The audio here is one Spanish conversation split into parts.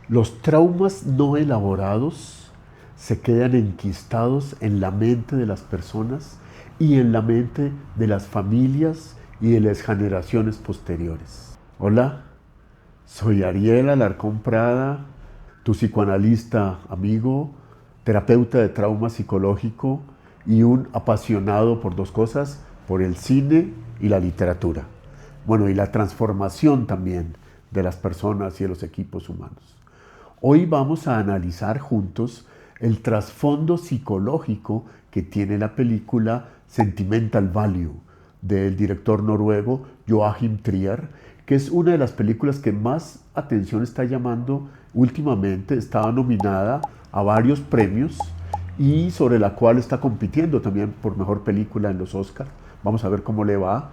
Los traumas no elaborados se quedan enquistados en la mente de las personas y en la mente de las familias y de las generaciones posteriores. Hola, soy Ariel Alarcón Prada, tu psicoanalista amigo, terapeuta de trauma psicológico y un apasionado por dos cosas, por el cine y la literatura. Bueno, y la transformación también de las personas y de los equipos humanos. Hoy vamos a analizar juntos el trasfondo psicológico que tiene la película Sentimental Value del director noruego Joachim Trier, que es una de las películas que más atención está llamando últimamente. Estaba nominada a varios premios y sobre la cual está compitiendo también por mejor película en los Oscars. Vamos a ver cómo le va.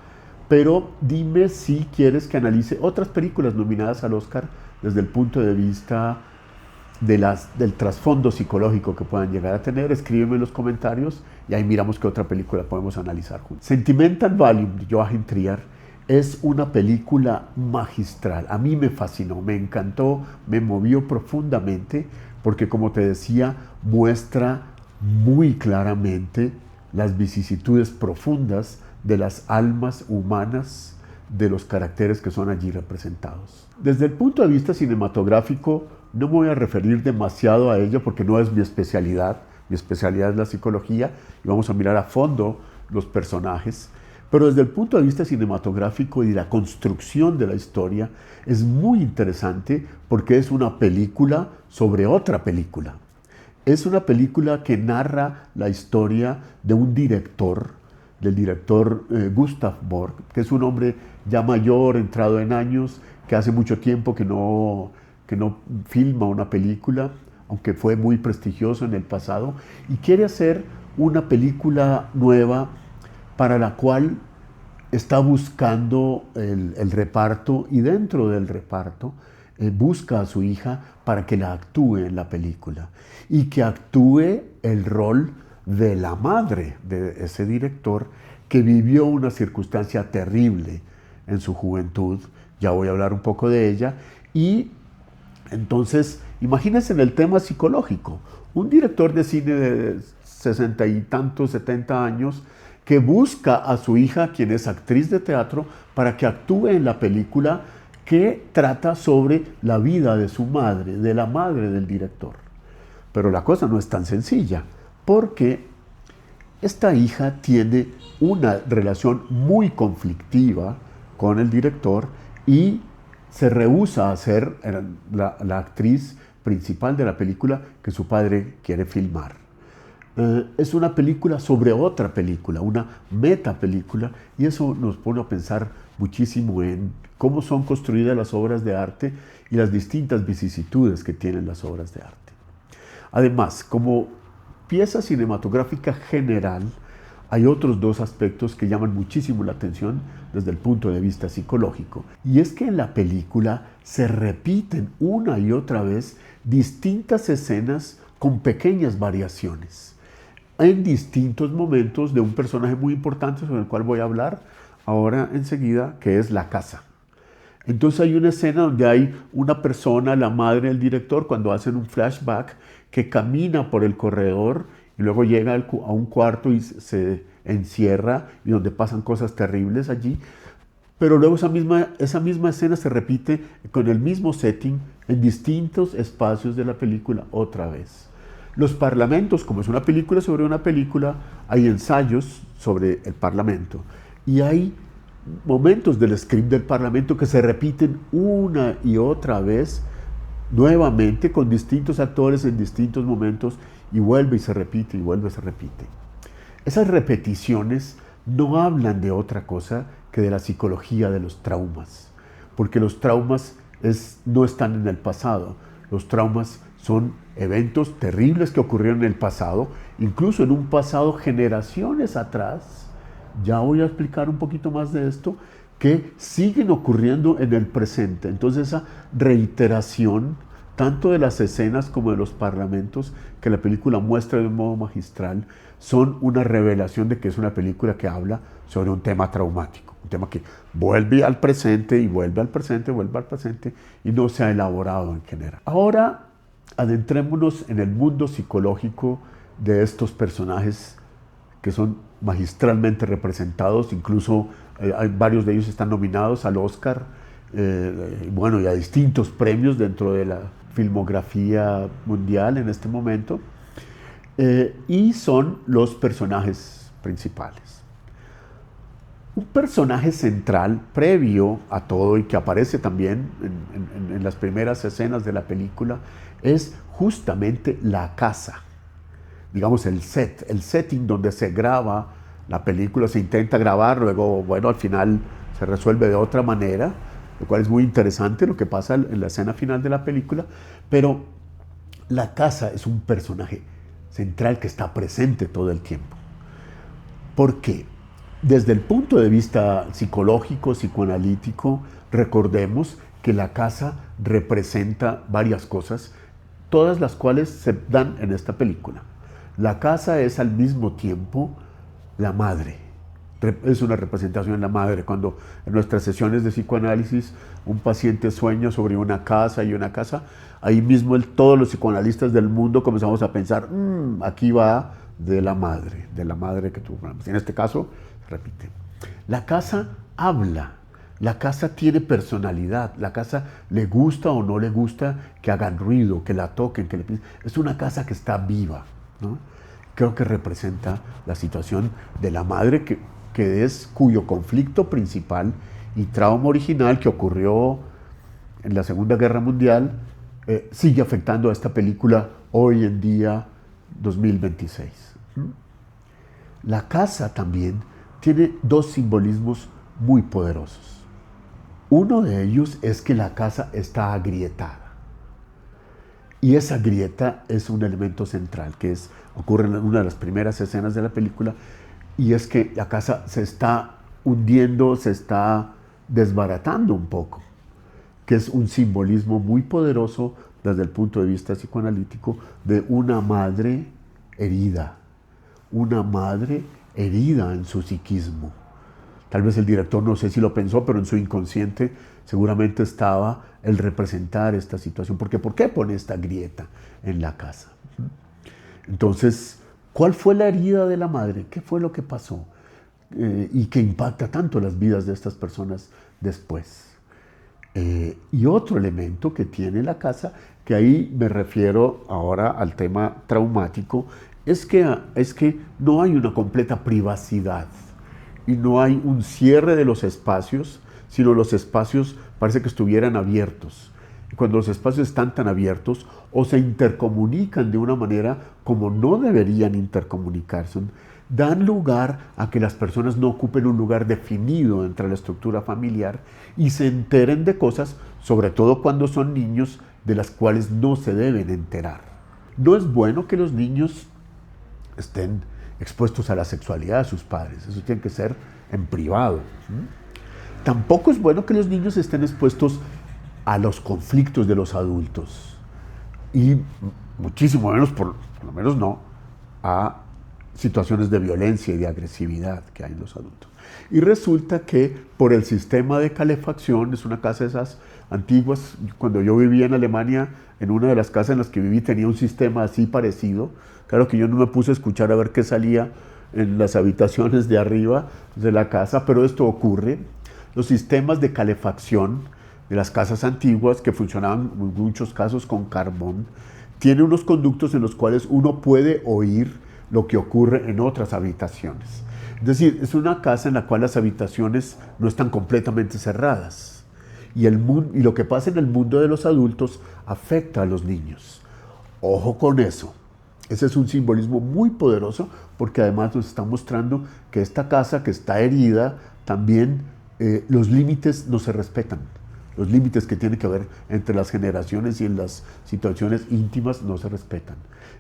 Pero dime si quieres que analice otras películas nominadas al Oscar desde el punto de vista del trasfondo psicológico que puedan llegar a tener. Escríbeme en los comentarios y ahí miramos qué otra película podemos analizar juntos. Sentimental Value de Joachim Trier es una película magistral. A mí me fascinó, me encantó, me movió profundamente porque, como te decía, muestra muy claramente las vicisitudes profundas de las almas humanas, de los caracteres que son allí representados. Desde el punto de vista cinematográfico, no me voy a referir demasiado a ello porque no es mi especialidad es la psicología y vamos a mirar a fondo los personajes. Pero desde el punto de vista cinematográfico y la construcción de la historia es muy interesante porque es una película sobre otra película. Es una película que narra la historia de un director, del director Gustav Borg, que es un hombre ya mayor, entrado en años, que hace mucho tiempo que no filma una película, aunque fue muy prestigioso en el pasado, y quiere hacer una película nueva para la cual está buscando el reparto, y dentro del reparto busca a su hija para que la actúe en la película y que actúe el rol de la madre de ese director que vivió una circunstancia terrible en su juventud. Ya voy a hablar un poco de ella. Y entonces, imagínense en el tema psicológico, un director de cine de 60 y tantos, 70 años, que busca a su hija, quien es actriz de teatro, para que actúe en la película que trata sobre la vida de su madre, de la madre del director. Pero la cosa no es tan sencilla, porque esta hija tiene una relación muy conflictiva con el director y se rehúsa a ser la actriz principal de la película que su padre quiere filmar. Es una película sobre otra película, una metapelícula, y eso nos pone a pensar muchísimo en cómo son construidas las obras de arte y las distintas vicisitudes que tienen las obras de arte. Además, como pieza cinematográfica general, hay otros dos aspectos que llaman muchísimo la atención desde el punto de vista psicológico. Y es que en la película se repiten una y otra vez distintas escenas con pequeñas variaciones en distintos momentos de un personaje muy importante sobre el cual voy a hablar ahora enseguida, que es la casa. Entonces hay una escena donde hay una persona, la madre del director, cuando hacen un flashback, que camina por el corredor y luego llega a un cuarto y se encierra y donde pasan cosas terribles allí. Pero luego esa misma escena se repite con el mismo setting en distintos espacios de la película otra vez. Los parlamentos, como es una película sobre una película, hay ensayos sobre el parlamento y hay momentos del script del parlamento que se repiten una y otra vez nuevamente con distintos actores en distintos momentos y vuelve y se repite y vuelve y se repite. Esas repeticiones no hablan de otra cosa que de la psicología de los traumas, porque los traumas no están en el pasado. Los traumas son eventos terribles que ocurrieron en el pasado, incluso en un pasado generaciones atrás. Ya voy a explicar un poquito más de esto, que siguen ocurriendo en el presente. Entonces esa reiteración, tanto de las escenas como de los parlamentos, que la película muestra de un modo magistral, son una revelación de que es una película que habla sobre un tema traumático. Un tema que vuelve al presente y vuelve al presente, vuelve al presente y no se ha elaborado en general. Ahora adentrémonos en el mundo psicológico de estos personajes que son magistralmente representados, incluso varios de ellos están nominados al Oscar, bueno, y a distintos premios dentro de la filmografía mundial en este momento, y son los personajes principales. Un personaje central previo a todo y que aparece también en las primeras escenas de la película es justamente la casa, digamos el set, el setting donde se graba la película, se intenta grabar, luego, bueno, al final se resuelve de otra manera, lo cual es muy interesante lo que pasa en la escena final de la película, pero la casa es un personaje central que está presente todo el tiempo. ¿Por qué? Desde el punto de vista psicológico, psicoanalítico, recordemos que la casa representa varias cosas, todas las cuales se dan en esta película. La casa es al mismo tiempo la madre, es una representación de la madre. Cuando en nuestras sesiones de psicoanálisis un paciente sueña sobre una casa y una casa, ahí mismo todos los psicoanalistas del mundo comenzamos a pensar, aquí va de la madre que tuvo. En este caso, repite, la casa habla, la casa tiene personalidad, la casa le gusta o no le gusta que hagan ruido, que la toquen, que le pisen. Es una casa que está viva, ¿no? Creo que representa la situación de la madre cuyo conflicto principal y trauma original que ocurrió en la Segunda Guerra Mundial sigue afectando a esta película hoy en día 2026. La casa también tiene dos simbolismos muy poderosos. Uno de ellos es que la casa está agrietada. Y esa grieta es un elemento central, ocurre en una de las primeras escenas de la película, y es que la casa se está hundiendo, se está desbaratando un poco, que es un simbolismo muy poderoso desde el punto de vista psicoanalítico de una madre herida en su psiquismo. Tal vez el director, no sé si lo pensó, pero en su inconsciente seguramente estaba el representar esta situación. Porque ¿por qué pone esta grieta en la casa? Entonces, ¿cuál fue la herida de la madre? ¿Qué fue lo que pasó? Y que impacta tanto las vidas de estas personas después. Y otro elemento que tiene la casa, que ahí me refiero ahora al tema traumático, es que no hay una completa privacidad y no hay un cierre de los espacios, sino los espacios parece que estuvieran abiertos. Y cuando los espacios están tan abiertos o se intercomunican de una manera como no deberían intercomunicarse, dan lugar a que las personas no ocupen un lugar definido entre la estructura familiar y se enteren de cosas, sobre todo cuando son niños, de las cuales no se deben enterar. No es bueno que los niños estén expuestos a la sexualidad de sus padres, eso tiene que ser en privado. Tampoco es bueno que los niños estén expuestos a los conflictos de los adultos y muchísimo menos, por lo menos no, a situaciones de violencia y de agresividad que hay en los adultos. Y resulta que por el sistema de calefacción, es una casa de esas antiguas, cuando yo vivía en Alemania, en una de las casas en las que viví tenía un sistema así parecido. Claro que yo no me puse a escuchar a ver qué salía en las habitaciones de arriba de la casa, pero esto ocurre. Los sistemas de calefacción de las casas antiguas, que funcionaban en muchos casos con carbón, tienen unos conductos en los cuales uno puede oír lo que ocurre en otras habitaciones. Es decir, es una casa en la cual las habitaciones no están completamente cerradas. Y lo que pasa en el mundo de los adultos afecta a los niños. Ojo con eso. Ese es un simbolismo muy poderoso porque además nos está mostrando que esta casa que está herida, también los límites no se respetan. Los límites que tienen que ver entre las generaciones y en las situaciones íntimas no se respetan.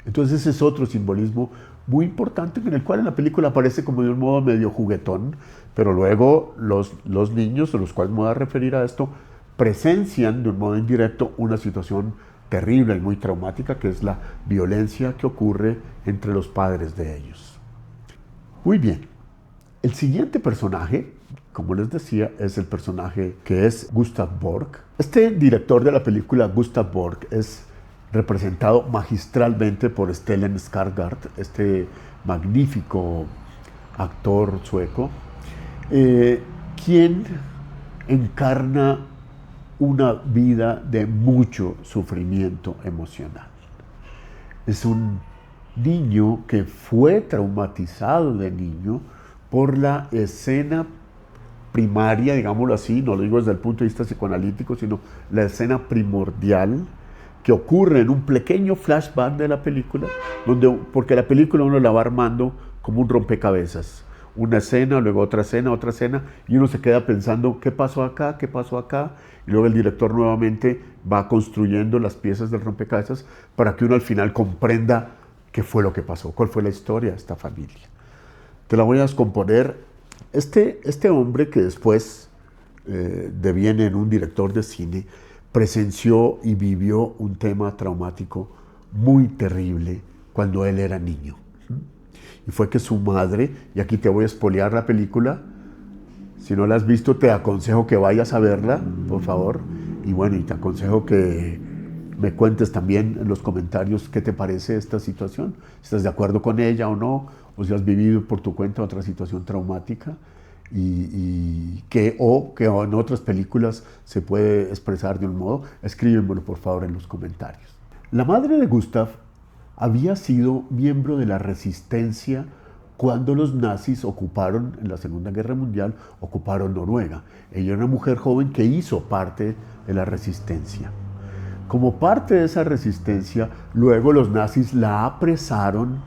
Entonces ese es otro simbolismo muy importante en el cual en la película aparece como de un modo medio juguetón, pero luego los niños, a los cuales me voy a referir a esto, presencian de un modo indirecto una situación terrible y muy traumática, que es la violencia que ocurre entre los padres de ellos. Muy bien, el siguiente personaje como les decía, es el personaje que es Gustav Borg. Este director de la película, Gustav Borg, es representado magistralmente por Stellan Skarsgård, este magnífico actor sueco, quien encarna una vida de mucho sufrimiento emocional. Es un niño que fue traumatizado de niño por la escena primaria, digámoslo así, no lo digo desde el punto de vista psicoanalítico, sino la escena primordial que ocurre en un pequeño flashback de la película, porque la película uno la va armando como un rompecabezas. Una escena, luego otra escena, y uno se queda pensando, ¿qué pasó acá? ¿Qué pasó acá? Y luego el director nuevamente va construyendo las piezas del rompecabezas para que uno al final comprenda qué fue lo que pasó, cuál fue la historia de esta familia. Te la voy a descomponer. Este hombre que después deviene en un director de cine, presenció y vivió un tema traumático muy terrible cuando él era niño. Y fue que su madre, y aquí te voy a espolear la película, si no la has visto te aconsejo que vayas a verla, por favor, y bueno, y te aconsejo que me cuentes también en los comentarios qué te parece esta situación, si estás de acuerdo con ella o no, o si has vivido por tu cuenta otra situación traumática, y que en otras películas se puede expresar de un modo, escríbemelo por favor en los comentarios. La madre de Gustav había sido miembro de la resistencia cuando los nazis ocuparon, en la Segunda Guerra Mundial, ocuparon Noruega. Ella era una mujer joven que hizo parte de la resistencia. Como parte de esa resistencia, luego los nazis la apresaron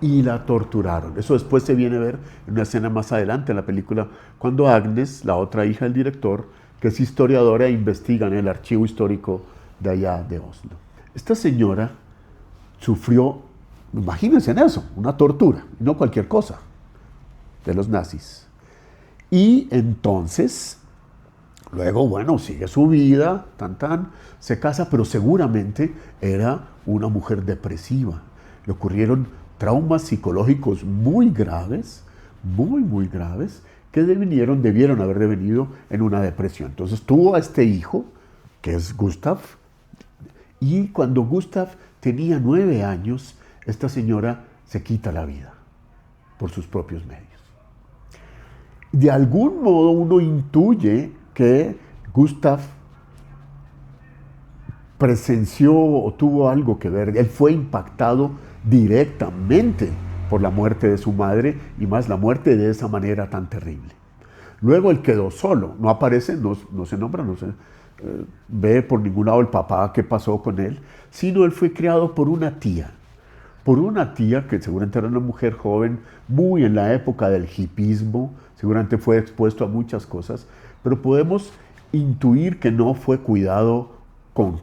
y la torturaron. Eso después se viene a ver en una escena más adelante en la película, cuando Agnes, la otra hija del director, que es historiadora, investiga en el archivo histórico de allá de Oslo. Esta señora sufrió, imagínense en eso, una tortura, no cualquier cosa, de los nazis. Y entonces, luego, bueno, sigue su vida, se casa, pero seguramente era una mujer depresiva. Le ocurrieron traumas psicológicos muy graves, muy graves, que debieron haber devenido en una depresión. Entonces tuvo a este hijo, que es Gustav, y cuando Gustav tenía 9 años, esta señora se quita la vida por sus propios medios. De algún modo uno intuye que Gustav presenció o tuvo algo que ver, él fue impactado directamente por la muerte de su madre y más la muerte de esa manera tan terrible. Luego él quedó solo, no aparece, no se nombra, no se ve por ningún lado el papá qué pasó con él, sino él fue criado por una tía que seguramente era una mujer joven, muy en la época del hipismo, seguramente fue expuesto a muchas cosas, pero podemos intuir que no fue cuidado con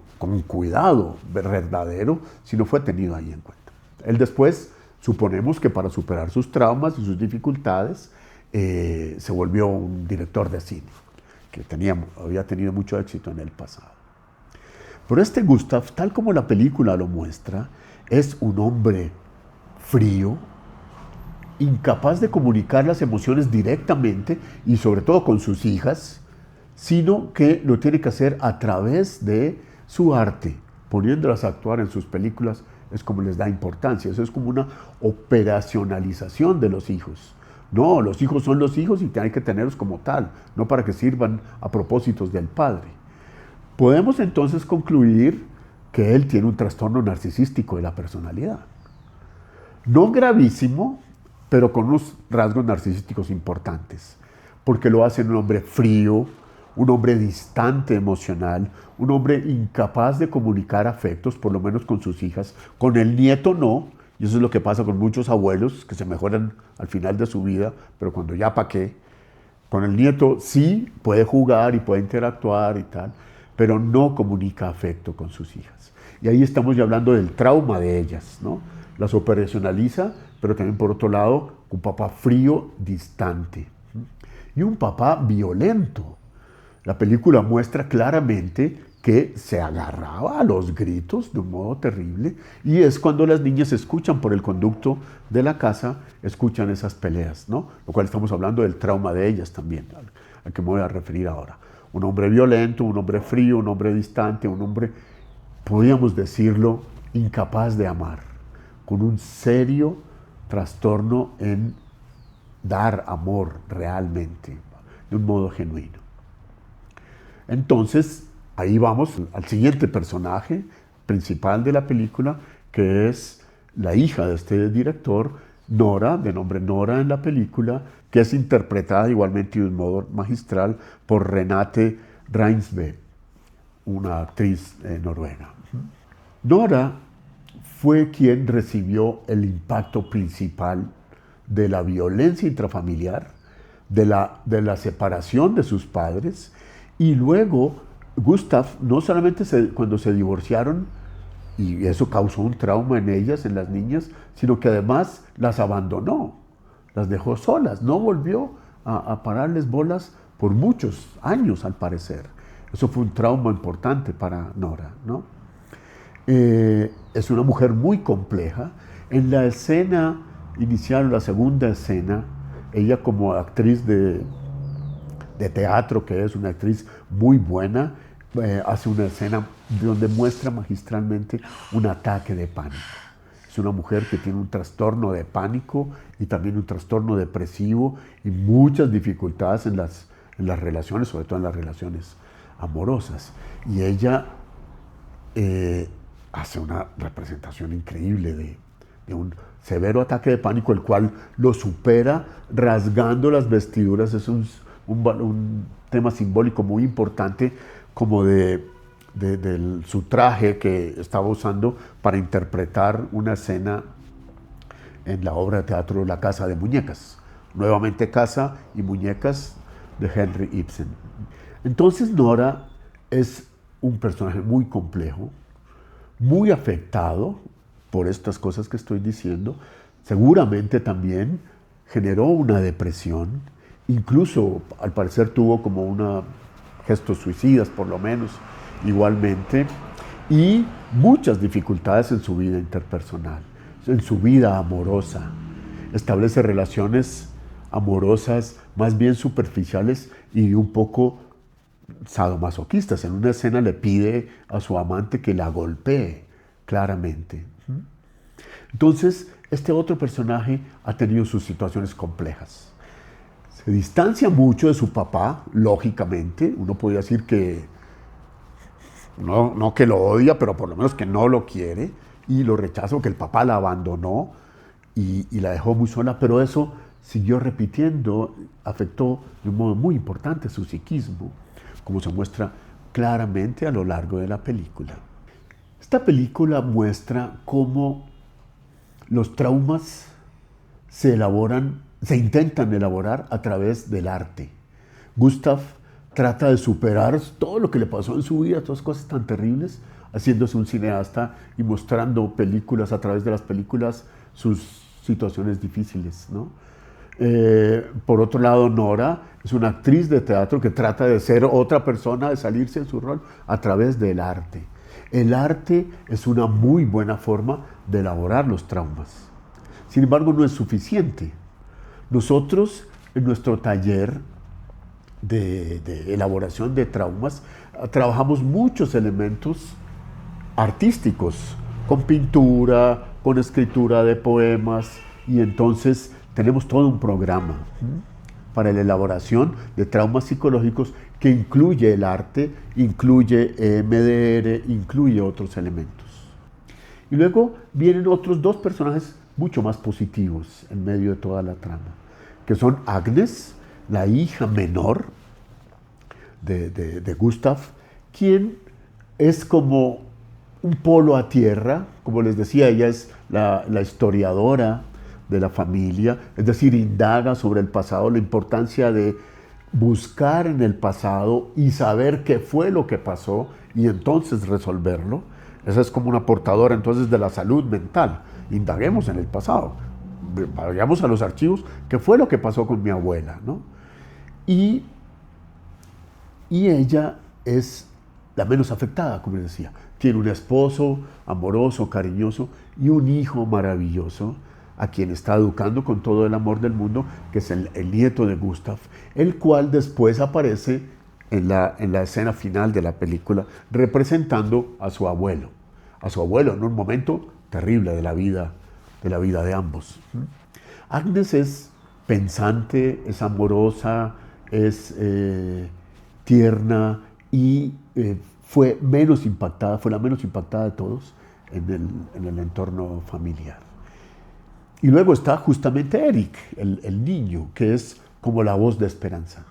cuidado verdadero, sino fue tenido ahí en cuenta. Él después, suponemos que para superar sus traumas y sus dificultades, se volvió un director de cine, que había tenido mucho éxito en el pasado. Pero este Gustav, tal como la película lo muestra, es un hombre frío, incapaz de comunicar las emociones directamente y sobre todo con sus hijas, sino que lo tiene que hacer a través de su arte, poniéndolas a actuar en sus películas, es como les da importancia. Eso es como una operacionalización de los hijos. No, los hijos son los hijos y hay que tenerlos como tal, no para que sirvan a propósitos del padre. Podemos entonces concluir que él tiene un trastorno narcisístico de la personalidad. No gravísimo, pero con unos rasgos narcisísticos importantes, porque lo hace un hombre frío, un hombre distante emocional, un hombre incapaz de comunicar afectos, por lo menos con sus hijas. Con el nieto no, y eso es lo que pasa con muchos abuelos que se mejoran al final de su vida, pero cuando ya pa' qué. Con el nieto sí puede jugar y puede interactuar y tal, pero no comunica afecto con sus hijas. Y ahí estamos ya hablando del trauma de ellas, ¿no? Las operacionaliza, pero también por otro lado, un papá frío, distante. Y un papá violento. La película muestra claramente que se agarraba a los gritos de un modo terrible, y es cuando las niñas escuchan por el conducto de la casa, escuchan esas peleas, ¿no? Lo cual estamos hablando del trauma de ellas también, al que me voy a referir ahora. Un hombre violento, un hombre frío, un hombre distante, un hombre, podríamos decirlo, incapaz de amar, con un serio trastorno en dar amor realmente, de un modo genuino. Entonces, ahí vamos al siguiente personaje principal de la película, que es la hija de este director, Nora, de nombre Nora en la película, que es interpretada igualmente de un modo magistral por Renate Reinsve, una actriz noruega. Nora fue quien recibió el impacto principal de la violencia intrafamiliar, de la separación de sus padres, y luego Gustav, no solamente cuando se divorciaron, y eso causó un trauma en ellas, en las niñas, sino que además las abandonó, las dejó solas, no volvió a pararles bolas por muchos años al parecer. Eso fue un trauma importante para Nora, ¿no? Es una mujer muy compleja. En la escena inicial, la segunda escena, ella como actriz de teatro, que es una actriz muy buena, hace una escena donde muestra magistralmente un ataque de pánico. Es una mujer que tiene un trastorno de pánico y también un trastorno depresivo y muchas dificultades en las relaciones, sobre todo en las relaciones amorosas. Y ella hace una representación increíble de un severo ataque de pánico, el cual lo supera rasgando las vestiduras. Es un tema simbólico muy importante, como de su traje que estaba usando para interpretar una escena en la obra de teatro La Casa de Muñecas. Nuevamente Casa y Muñecas de Henry Ibsen. Entonces Nora es un personaje muy complejo, muy afectado por estas cosas que estoy diciendo. Seguramente también generó una depresión, incluso al parecer tuvo como gestos suicidas por lo menos igualmente, y muchas dificultades en su vida interpersonal, en su vida amorosa. Establece relaciones amorosas más bien superficiales y un poco sadomasoquistas. En una escena le pide a su amante que la golpee claramente. Entonces, este otro personaje ha tenido sus situaciones complejas. Se distancia mucho de su papá, lógicamente. Uno podría decir que no que lo odia, pero por lo menos que no lo quiere y lo rechaza, porque el papá la abandonó y la dejó muy sola, pero eso siguió repitiendo, afectó de un modo muy importante su psiquismo, como se muestra claramente a lo largo de la película. Esta película muestra cómo los traumas se intentan elaborar a través del arte. Gustav trata de superar todo lo que le pasó en su vida, todas cosas tan terribles, haciéndose un cineasta y mostrando películas, a través de las películas, sus situaciones difíciles, ¿no? Por otro lado, Nora es una actriz de teatro que trata de ser otra persona, de salirse en su rol a través del arte. El arte es una muy buena forma de elaborar los traumas. Sin embargo, no es suficiente. Nosotros, en nuestro taller de elaboración de traumas, trabajamos muchos elementos artísticos, con pintura, con escritura de poemas, y entonces tenemos todo un programa para la elaboración de traumas psicológicos que incluye el arte, incluye EMDR, incluye otros elementos. Y luego vienen otros dos personajes mucho más positivos en medio de toda la trama, que son Agnes, la hija menor de Gustav, quien es como un polo a tierra. Como les decía, ella es la historiadora de la familia, es decir, indaga sobre el pasado, la importancia de buscar en el pasado y saber qué fue lo que pasó y entonces resolverlo. Esa es como una portadora entonces de la salud mental. Indaguemos en el pasado, vayamos a los archivos, qué fue lo que pasó con mi abuela, ¿no? Y ella es la menos afectada, como les decía. Tiene un esposo amoroso, cariñoso y un hijo maravilloso a quien está educando con todo el amor del mundo, que es el nieto de Gustav, el cual después aparece en la escena final de la película representando a su abuelo en un momento terrible de la vida de ambos. Agnes es pensante, es amorosa, es tierna y fue la menos impactada de todos en el entorno familiar. Y luego está justamente Eric, el niño, que es como la voz de esperanza,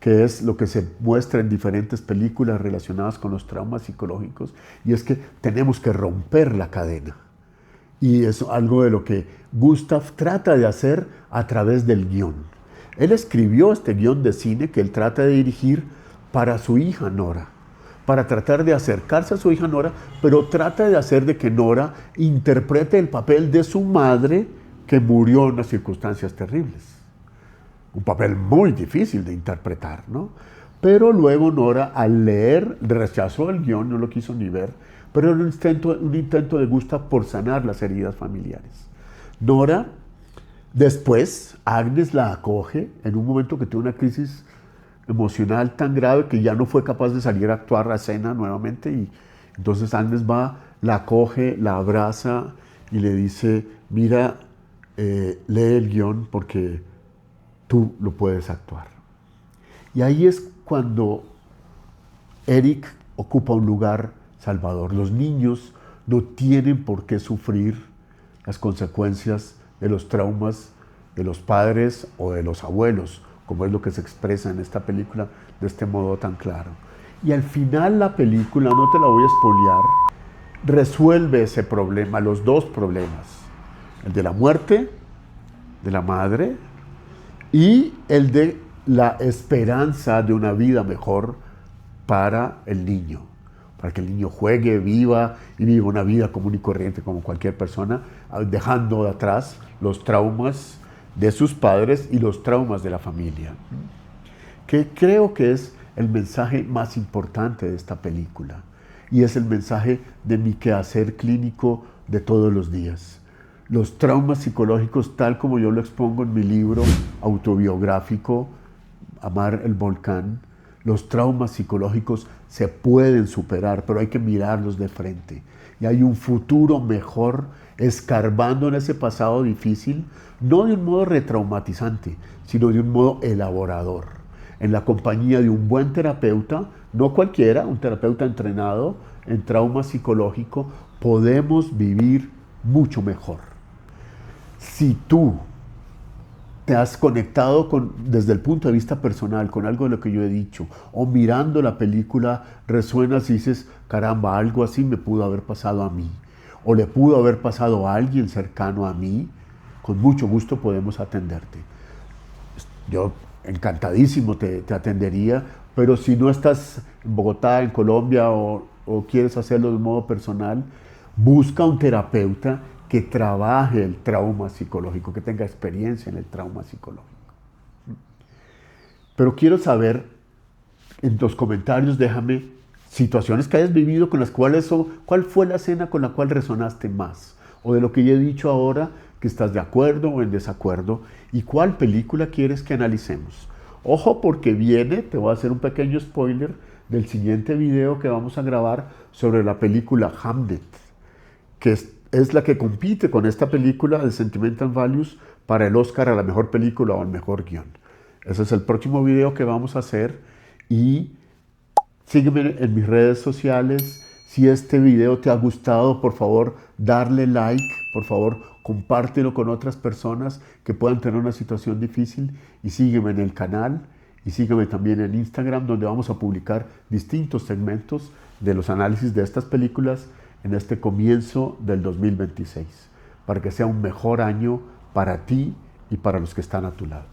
que es lo que se muestra en diferentes películas relacionadas con los traumas psicológicos, y es que tenemos que romper la cadena. Y es algo de lo que Gustav trata de hacer a través del guión. Él escribió este guión de cine que él trata de dirigir para su hija Nora, para tratar de acercarse a su hija Nora, pero trata de hacer de que Nora interprete el papel de su madre que murió en unas circunstancias terribles. Un papel muy difícil de interpretar, ¿no? Pero luego Nora, al leer, rechazó el guión, no lo quiso ni ver, pero era un intento de Gustav por sanar las heridas familiares. Nora, después, Agnes la acoge en un momento que tuvo una crisis emocional tan grave que ya no fue capaz de salir a actuar a escena nuevamente, y entonces Agnes va, la acoge, la abraza y le dice, mira, lee el guión porque tú lo puedes actuar. Y ahí es cuando Eric ocupa un lugar salvador. Los niños no tienen por qué sufrir las consecuencias de los traumas de los padres o de los abuelos, como es lo que se expresa en esta película de este modo tan claro. Y al final la película, no te la voy a espolear, resuelve ese problema, los dos problemas, el de la muerte de la madre y el de la esperanza de una vida mejor para el niño, para que el niño juegue, viva y viva una vida común y corriente como cualquier persona, dejando atrás los traumas de sus padres y los traumas de la familia, que creo que es el mensaje más importante de esta película y es el mensaje de mi quehacer clínico de todos los días. Los traumas psicológicos, tal como yo lo expongo en mi libro autobiográfico, Amar el Volcán, los traumas psicológicos se pueden superar, pero hay que mirarlos de frente. Y hay un futuro mejor escarbando en ese pasado difícil, no de un modo retraumatizante, sino de un modo elaborador. En la compañía de un buen terapeuta, no cualquiera, un terapeuta entrenado en trauma psicológico, podemos vivir mucho mejor. Si tú te has conectado desde el punto de vista personal con algo de lo que yo he dicho, o mirando la película resuenas y dices, caramba, algo así me pudo haber pasado a mí, o le pudo haber pasado a alguien cercano a mí, con mucho gusto podemos atenderte. Yo encantadísimo te atendería, pero si no estás en Bogotá, en Colombia, o quieres hacerlo de modo personal, busca un terapeuta que trabaje el trauma psicológico, que tenga experiencia en el trauma psicológico. Pero quiero saber, en los comentarios déjame situaciones que hayas vivido con las cuales, ¿cuál fue la escena con la cual resonaste más? O de lo que yo he dicho ahora, que estás de acuerdo o en desacuerdo, y cuál película quieres que analicemos. Ojo, porque te voy a hacer un pequeño spoiler del siguiente video que vamos a grabar sobre la película Hamlet, que es la que compite con esta película de Sentimental Values para el Oscar a la mejor película o al mejor guión. Ese es el próximo video que vamos a hacer y sígueme en mis redes sociales. Si este video te ha gustado, por favor, darle like, por favor, compártelo con otras personas que puedan tener una situación difícil y sígueme en el canal y sígueme también en Instagram, donde vamos a publicar distintos segmentos de los análisis de estas películas en este comienzo del 2026, para que sea un mejor año para ti y para los que están a tu lado.